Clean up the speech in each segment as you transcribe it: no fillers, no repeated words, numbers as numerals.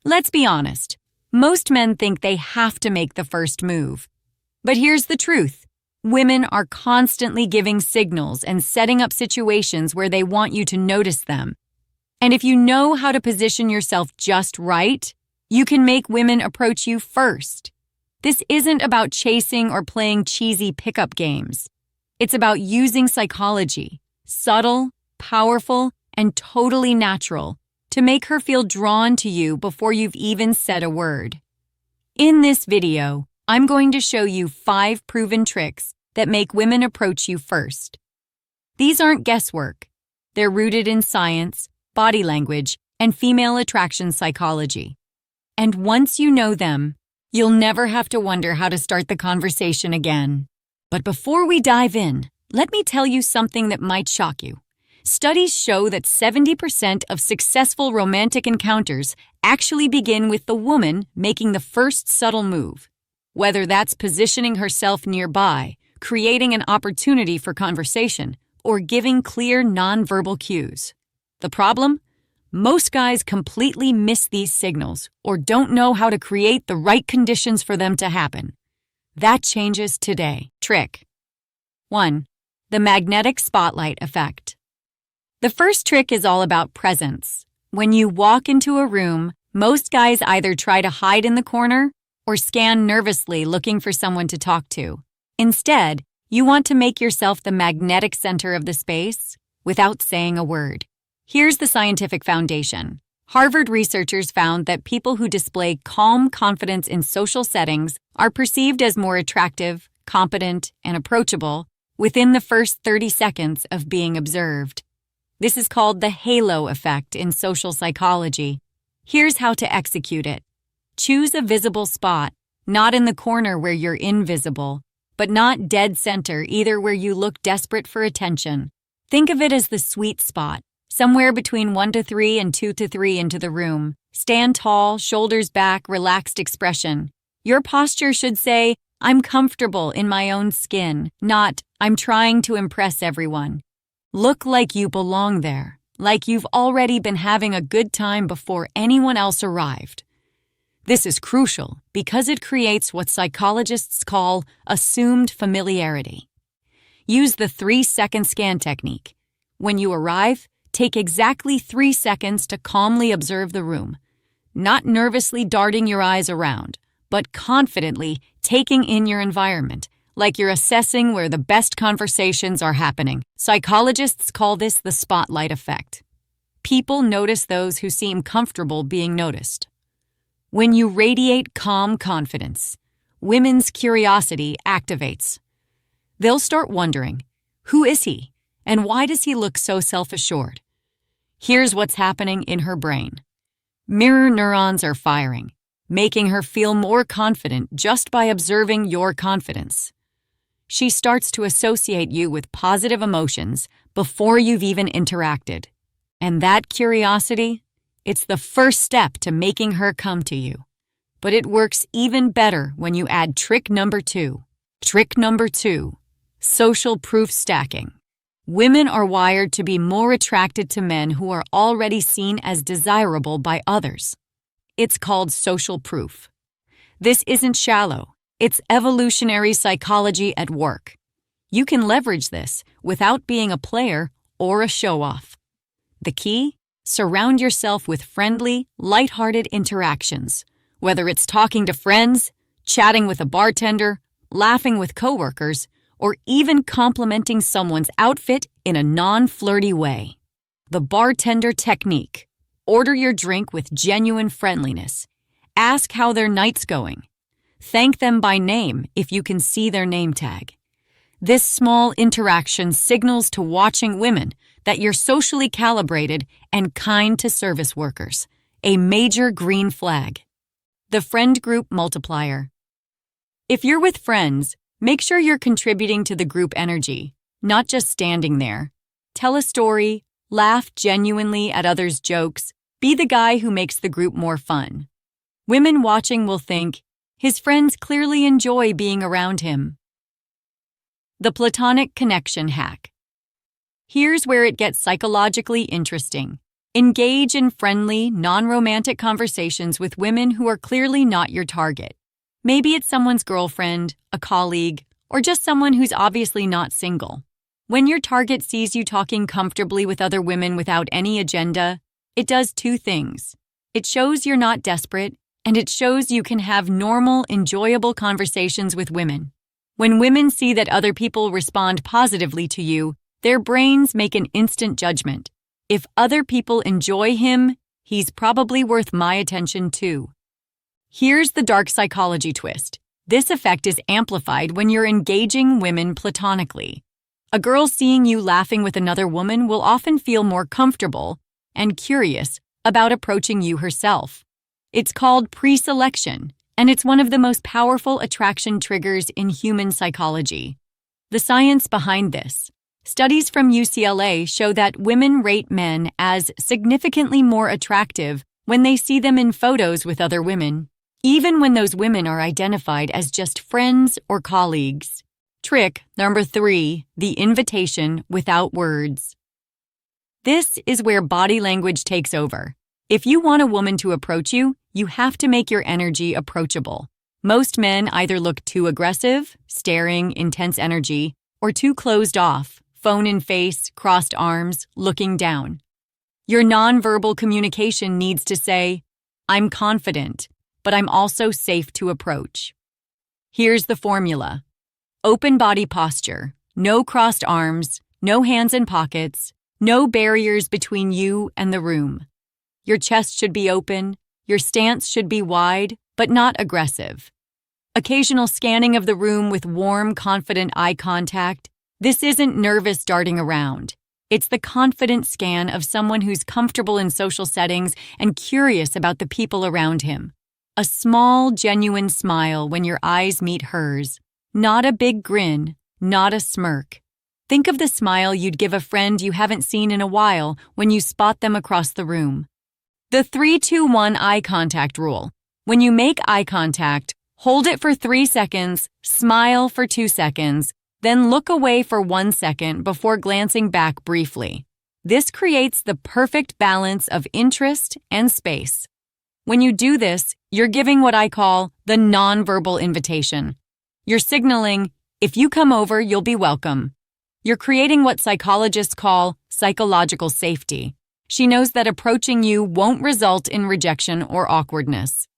Let's be honest. Most men think they have to make the first move. But here's the truth. Women are constantly giving signals and setting up situations where they want you to notice them. And if you know how to position yourself just right, you can make women approach you first. This isn't about chasing or playing cheesy pickup games. It's about using psychology, subtle, powerful, and totally natural, to make her feel drawn to you before you've even said a word. In this video, I'm going to show you 5 proven tricks that make women approach you first. These aren't guesswork. They're rooted in science, body language, and female attraction psychology. And once you know them, you'll never have to wonder how to start the conversation again. But before we dive in, let me tell you something that might shock you. Studies show that 70% of successful romantic encounters actually begin with the woman making the first subtle move. Whether that's positioning herself nearby, creating an opportunity for conversation, or giving clear nonverbal cues. The problem? Most guys completely miss these signals or don't know how to create the right conditions for them to happen. That changes today. Trick 1. The magnetic spotlight effect. The first trick is all about presence. When you walk into a room, most guys either try to hide in the corner or scan nervously looking for someone to talk to. Instead, you want to make yourself the magnetic center of the space without saying a word. Here's the scientific foundation. Harvard researchers found that people who display calm confidence in social settings are perceived as more attractive, competent, and approachable within the first 30 seconds of being observed. This is called the halo effect in social psychology. Here's how to execute it. Choose a visible spot, not in the corner where you're invisible, but not dead center either where you look desperate for attention. Think of it as the sweet spot, somewhere between 1 to 3 and 2 to 3 into the room. Stand tall, shoulders back, relaxed expression. Your posture should say, I'm comfortable in my own skin, not, I'm trying to impress everyone. Look like you belong there, like you've already been having a good time before anyone else arrived. This is crucial because it creates what psychologists call assumed familiarity. Use the 3-second scan technique. When you arrive, take exactly 3 seconds to calmly observe the room, not nervously darting your eyes around, but confidently taking in your environment, like you're assessing where the best conversations are happening. Psychologists call this the spotlight effect. People notice those who seem comfortable being noticed. When you radiate calm confidence, women's curiosity activates. They'll start wondering, who is he? And why does he look so self-assured? Here's what's happening in her brain. Mirror neurons are firing, making her feel more confident just by observing your confidence. She starts to associate you with positive emotions before you've even interacted. And that curiosity, it's the first step to making her come to you. But it works even better when you add trick number 2. Trick number 2, social proof stacking. Women are wired to be more attracted to men who are already seen as desirable by others. It's called social proof. This isn't shallow. It's evolutionary psychology at work. You can leverage this without being a player or a show-off. The key? Surround yourself with friendly, lighthearted interactions. Whether it's talking to friends, chatting with a bartender, laughing with coworkers, or even complimenting someone's outfit in a non-flirty way. The bartender technique. Order your drink with genuine friendliness. Ask how their night's going. Thank them by name if you can see their name tag. This small interaction signals to watching women that you're socially calibrated and kind to service workers, a major green flag. The friend group multiplier. If you're with friends, make sure you're contributing to the group energy, not just standing there. Tell a story, laugh genuinely at others' jokes, be the guy who makes the group more fun. Women watching will think, his friends clearly enjoy being around him. The platonic connection hack. Here's where it gets psychologically interesting. Engage in friendly, non-romantic conversations with women who are clearly not your target. Maybe it's someone's girlfriend, a colleague, or just someone who's obviously not single. When your target sees you talking comfortably with other women without any agenda, it does two things. It shows you're not desperate, and it shows you can have normal, enjoyable conversations with women. When women see that other people respond positively to you, their brains make an instant judgment. If other people enjoy him, he's probably worth my attention too. Here's the dark psychology twist. This effect is amplified when you're engaging women platonically. A girl seeing you laughing with another woman will often feel more comfortable and curious about approaching you herself. It's called pre-selection, and it's one of the most powerful attraction triggers in human psychology. The science behind this. Studies from UCLA show that women rate men as significantly more attractive when they see them in photos with other women, even when those women are identified as just friends or colleagues. Trick number 3, the invitation without words. This is where body language takes over. If you want a woman to approach you, you have to make your energy approachable. Most men either look too aggressive, staring, intense energy, or too closed off, phone in face, crossed arms, looking down. Your nonverbal communication needs to say, "I'm confident, but I'm also safe to approach." Here's the formula. Open body posture, no crossed arms, no hands in pockets, no barriers between you and the room. Your chest should be open, your stance should be wide, but not aggressive. Occasional scanning of the room with warm, confident eye contact. This isn't nervous darting around. It's the confident scan of someone who's comfortable in social settings and curious about the people around him. A small, genuine smile when your eyes meet hers. Not a big grin, not a smirk. Think of the smile you'd give a friend you haven't seen in a while when you spot them across the room. The 3-2-1 eye contact rule. When you make eye contact, hold it for 3 seconds, smile for 2 seconds, then look away for 1 second before glancing back briefly. This creates the perfect balance of interest and space. When you do this, you're giving what I call the nonverbal invitation. You're signaling, if you come over, you'll be welcome. You're creating what psychologists call psychological safety. She knows that approaching you won't result in rejection or awkwardness.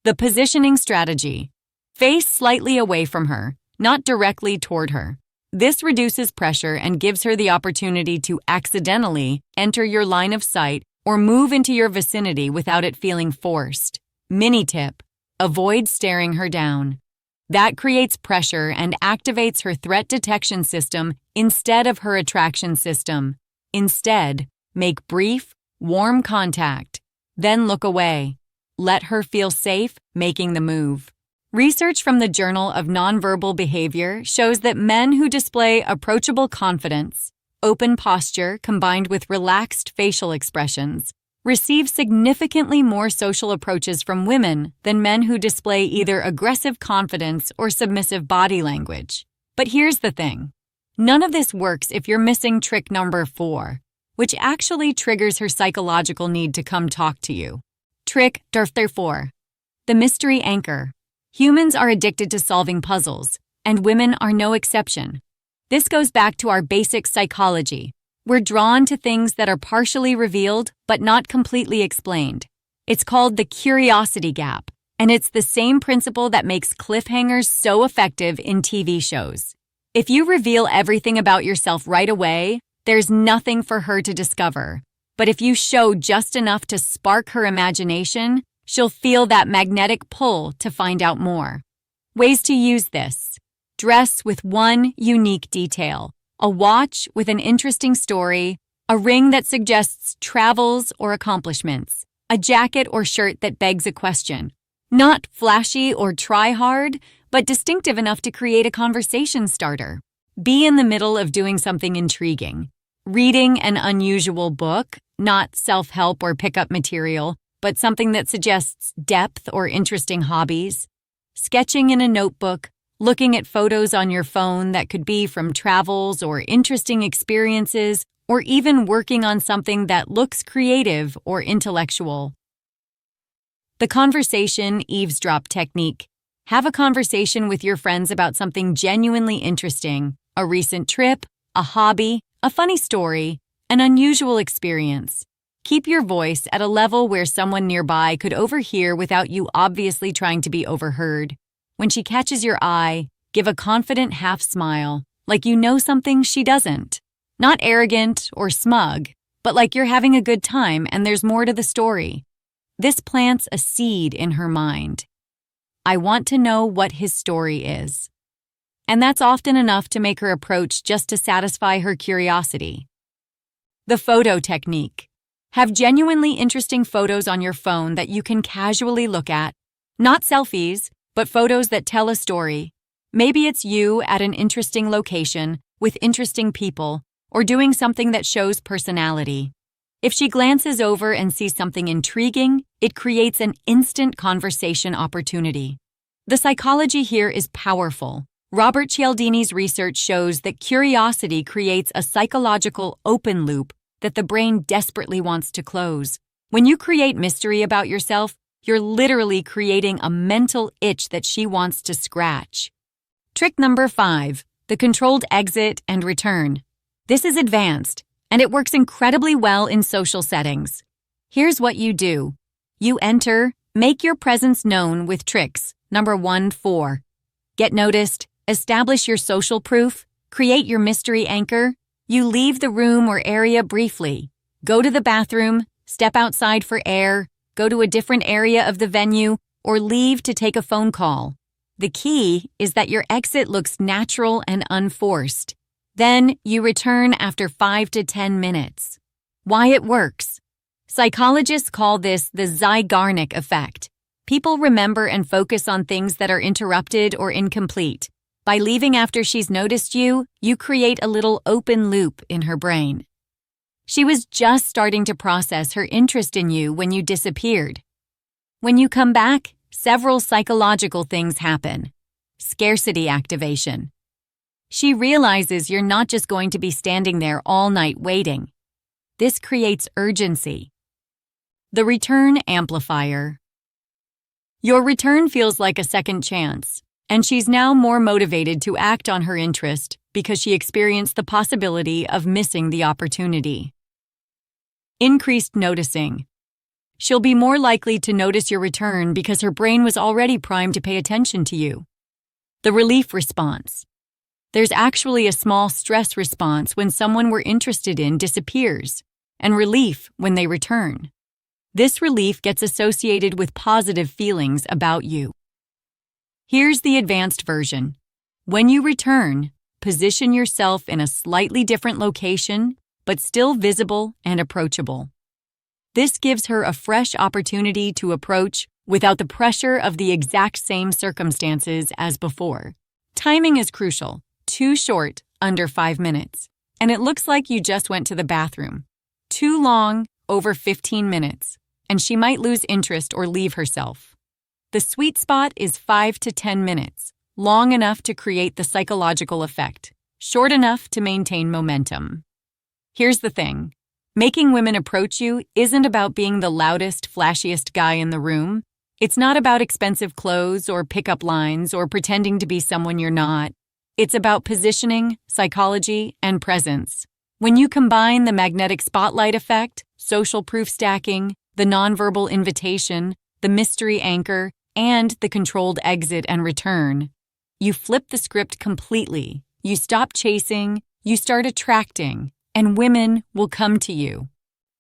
The positioning strategy. Face slightly away from her, not directly toward her. This reduces pressure and gives her the opportunity to accidentally enter your line of sight or move into your vicinity without it feeling forced. Mini tip: avoid staring her down. That creates pressure and activates her threat detection system instead of her attraction system. Instead, make brief, warm contact, then look away. Let her feel safe making the move. Research from the Journal of Nonverbal Behavior shows that men who display approachable confidence, open posture combined with relaxed facial expressions, receive significantly more social approaches from women than men who display either aggressive confidence or submissive body language. But here's the thing. None of this works if you're missing trick number 4, which actually triggers her psychological need to come talk to you. Trick number 4. The mystery anchor. Humans are addicted to solving puzzles, and women are no exception. This goes back to our basic psychology. We're drawn to things that are partially revealed but not completely explained. It's called the curiosity gap, and it's the same principle that makes cliffhangers so effective in TV shows. If you reveal everything about yourself right away, there's nothing for her to discover. But if you show just enough to spark her imagination, she'll feel that magnetic pull to find out more. Ways to use this. Dress with one unique detail. A watch with an interesting story, a ring that suggests travels or accomplishments, a jacket or shirt that begs a question. Not flashy or try-hard, but distinctive enough to create a conversation starter. Be in the middle of doing something intriguing. Reading an unusual book, not self-help or pickup material, but something that suggests depth or interesting hobbies. Sketching in a notebook, looking at photos on your phone that could be from travels or interesting experiences, or even working on something that looks creative or intellectual. The conversation eavesdrop technique. Have a conversation with your friends about something genuinely interesting, a recent trip, a hobby, a funny story, an unusual experience. Keep your voice at a level where someone nearby could overhear without you obviously trying to be overheard. When she catches your eye, give a confident half smile, like you know something she doesn't. Not arrogant or smug, but like you're having a good time and there's more to the story. This plants a seed in her mind. I want to know what his story is. And that's often enough to make her approach just to satisfy her curiosity. The photo technique. Have genuinely interesting photos on your phone that you can casually look at. Not selfies, but photos that tell a story. Maybe it's you at an interesting location, with interesting people, or doing something that shows personality. If she glances over and sees something intriguing, it creates an instant conversation opportunity. The psychology here is powerful. Robert Cialdini's research shows that curiosity creates a psychological open loop that the brain desperately wants to close. When you create mystery about yourself, you're literally creating a mental itch that she wants to scratch. Trick number 5, the controlled exit and return. This is advanced, and it works incredibly well in social settings. Here's what you do. You enter, make your presence known with tricks. Number 1-4. Get noticed, establish your social proof, create your mystery anchor. You leave the room or area briefly. Go to the bathroom, step outside for air, go to a different area of the venue, or leave to take a phone call. The key is that your exit looks natural and unforced. Then you return after 5 to 10 minutes. Why it works? Psychologists call this the Zeigarnik effect. People remember and focus on things that are interrupted or incomplete. By leaving after she's noticed you, you create a little open loop in her brain. She was just starting to process her interest in you when you disappeared. When you come back, several psychological things happen. Scarcity activation. She realizes you're not just going to be standing there all night waiting. This creates urgency. The return amplifier. Your return feels like a second chance, and she's now more motivated to act on her interest because she experienced the possibility of missing the opportunity. Increased noticing. She'll be more likely to notice your return because her brain was already primed to pay attention to you. The relief response. There's actually a small stress response when someone we're interested in disappears, and relief when they return. This relief gets associated with positive feelings about you. Here's the advanced version. When you return, position yourself in a slightly different location, but still visible and approachable. This gives her a fresh opportunity to approach without the pressure of the exact same circumstances as before. Timing is crucial. Too short, under 5 minutes, and it looks like you just went to the bathroom. Too long, over 15 minutes, and she might lose interest or leave herself. The sweet spot is 5 to 10 minutes, long enough to create the psychological effect, short enough to maintain momentum. Here's the thing. Making women approach you isn't about being the loudest, flashiest guy in the room. It's not about expensive clothes or pickup lines or pretending to be someone you're not. It's about positioning, psychology, and presence. When you combine the magnetic spotlight effect, social proof stacking, the nonverbal invitation, the mystery anchor, and the controlled exit and return, you flip the script completely. You stop chasing, you start attracting, and women will come to you.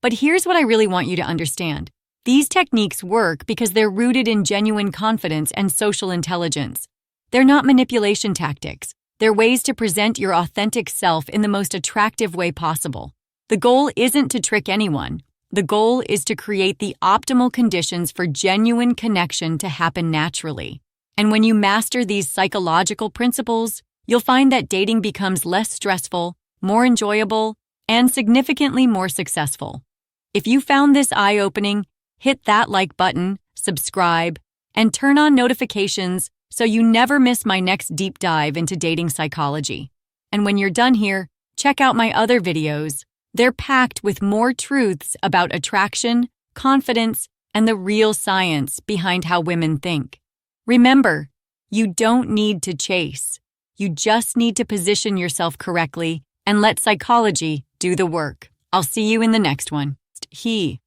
But here's what I really want you to understand. These techniques work because they're rooted in genuine confidence and social intelligence. They're not manipulation tactics. They're ways to present your authentic self in the most attractive way possible. The goal isn't to trick anyone. The goal is to create the optimal conditions for genuine connection to happen naturally. And when you master these psychological principles, you'll find that dating becomes less stressful, more enjoyable, and significantly more successful. If you found this eye-opening, hit that like button, subscribe, and turn on notifications so you never miss my next deep dive into dating psychology. And when you're done here, check out my other videos, They're packed with more truths about attraction, confidence, and the real science behind how women think. Remember, you don't need to chase. You just need to position yourself correctly and let psychology do the work. I'll see you in the next one. He